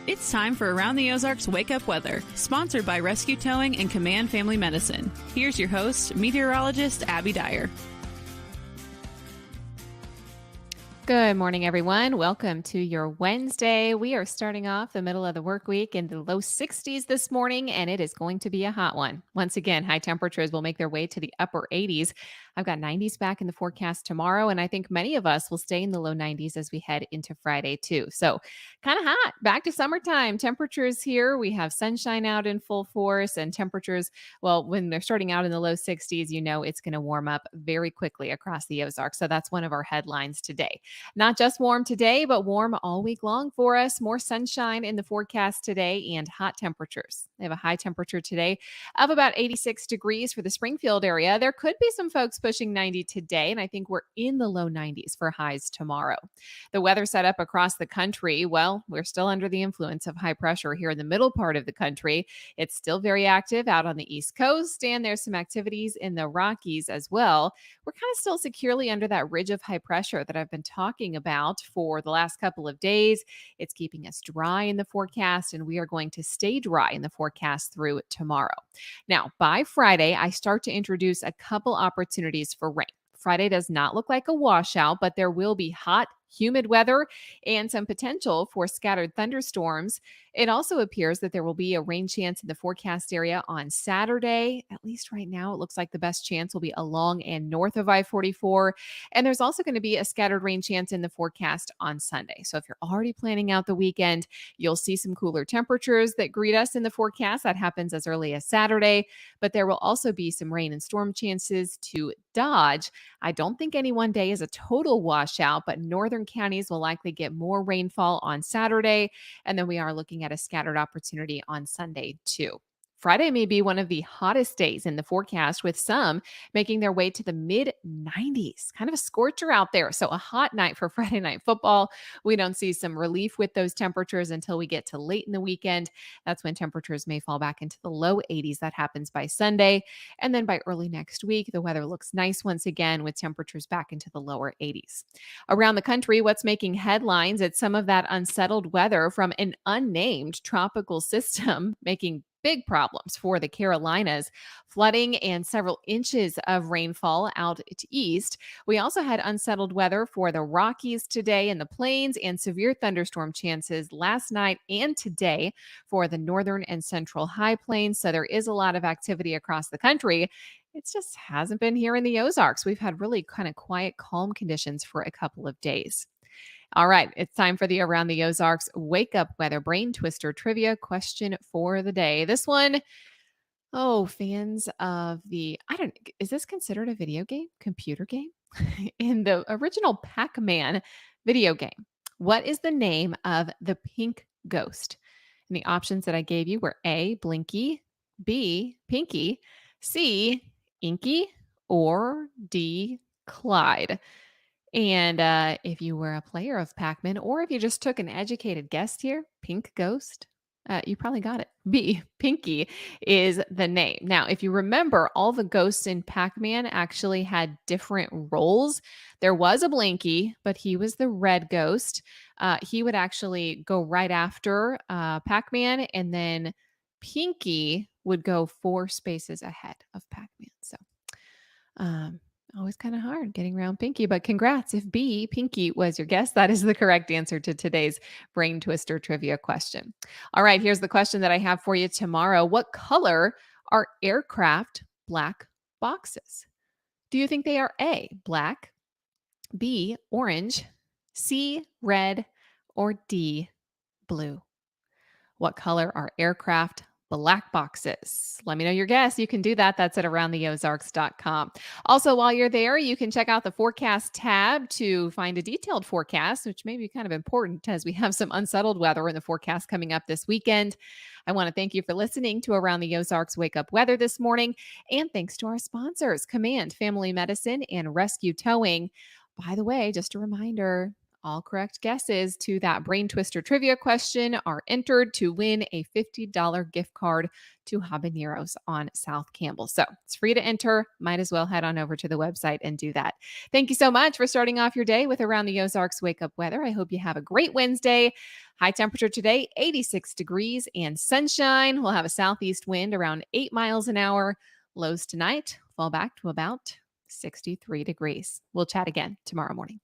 It's time for Around the Ozarks Wake Up Weather, sponsored by Rescue Towing and Command Family Medicine. Here's your host, meteorologist Abby Dyer. Good morning, everyone. Welcome to your Wednesday. We are starting off the middle of the work week in the low 60s this morning, and it is going to be a hot one. Once again, high temperatures will make their way to the upper 80s. I've got 90s back in the forecast tomorrow, and I think many of us will stay in the low 90s as we head into Friday, too. So kind of hot. Back to summertime. Temperatures here. We have sunshine out in full force, and temperatures, well, when they're starting out in the low 60s, you know it's going to warm up very quickly across the Ozarks. So that's one of our headlines today. Not just warm today, but warm all week long for us. More sunshine in the forecast today and hot temperatures. They have a high temperature today of about 86 degrees for the Springfield area. There could be some folks pushing 90 today, and I think we're in the low 90s for highs tomorrow. The weather setup across the country, well, we're still under the influence of high pressure here in the middle part of the country. It's still very active out on the East Coast, and there's some activities in the Rockies as well. We're kind of still securely under that ridge of high pressure that I've been talking about for the last couple of days. It's keeping us dry in the forecast, and we are going to stay dry in the forecast through tomorrow. Now, by Friday, I start to introduce a couple opportunities for rain. Friday does not look like a washout, but there will be hot, humid weather and some potential for scattered thunderstorms. It also appears that there will be a rain chance in the forecast area on Saturday. At least right now, it looks like the best chance will be along and north of I-44. And there's also going to be a scattered rain chance in the forecast on Sunday. So if you're already planning out the weekend, you'll see some cooler temperatures that greet us in the forecast. That happens as early as Saturday, but there will also be some rain and storm chances to dodge. I don't think any one day is a total washout, but northern counties will likely get more rainfall on Saturday. And then we are looking at a scattered opportunity on Sunday too. Friday may be one of the hottest days in the forecast, with some making their way to the mid 90s. Kind of a scorcher out there. So a hot night for Friday night football. We don't see some relief with those temperatures until we get to late in the weekend. That's when temperatures may fall back into the low 80s. That happens by Sunday. And then by early next week, the weather looks nice once again with temperatures back into the lower 80s. Around the country, what's making headlines? It's some of that unsettled weather from an unnamed tropical system making big problems for the Carolinas, flooding and several inches of rainfall out east. We also had unsettled weather for the Rockies today and the Plains, and severe thunderstorm chances last night and today for the northern and central high plains. So there is a lot of activity across the country. It just hasn't been here in the Ozarks. We've had really kind of quiet, calm conditions for a couple of days. All right, it's time for the Around the Ozarks Wake Up Weather Brain Twister Trivia question for the day. This one, fans of is this considered a video game, computer game? In the original Pac-Man video game, what is the name of the pink ghost? And the options that I gave you were A, Blinky, B, Pinky, C, Inky, or D, Clyde. And if you were a player of Pac-Man, or if you just took an educated guess here, pink ghost, you probably got it. B, Pinky is the name. Now, if you remember, all the ghosts in Pac-Man actually had different roles. There was a Blinky, but he was the red ghost. He would actually go right after Pac-Man, and then Pinky would go 4 spaces ahead of Pac-Man. So, always kind of hard getting around Pinky, but congrats. If B, Pinky was your guess, that is the correct answer to today's Brain Twister trivia question. All right, here's the question that I have for you tomorrow. What color are aircraft black boxes? Do you think they are A, black, B, orange, C, red, or D, blue? What color are aircraft black boxes? Let me know your guess. You can do that. That's at aroundtheozarks.com. Also, while you're there, you can check out the forecast tab to find a detailed forecast, which may be kind of important as we have some unsettled weather in the forecast coming up this weekend. I want to thank you for listening to Around the Ozarks Wake Up Weather this morning. And thanks to our sponsors, Command Family Medicine and Rescue Towing. By the way, just a reminder, All correct guesses to that brain twister trivia question are entered to win a $50 gift card to Habaneros on South Campbell. So it's free to enter. Might as well head on over to the website and do that. Thank you so much for starting off your day with Around the Ozarks Wake Up Weather. I hope you have a great Wednesday. High temperature today, 86 degrees and sunshine. We'll have a southeast wind around 8 miles an hour. Lows tonight fall back to about 63 degrees. We'll chat again tomorrow morning.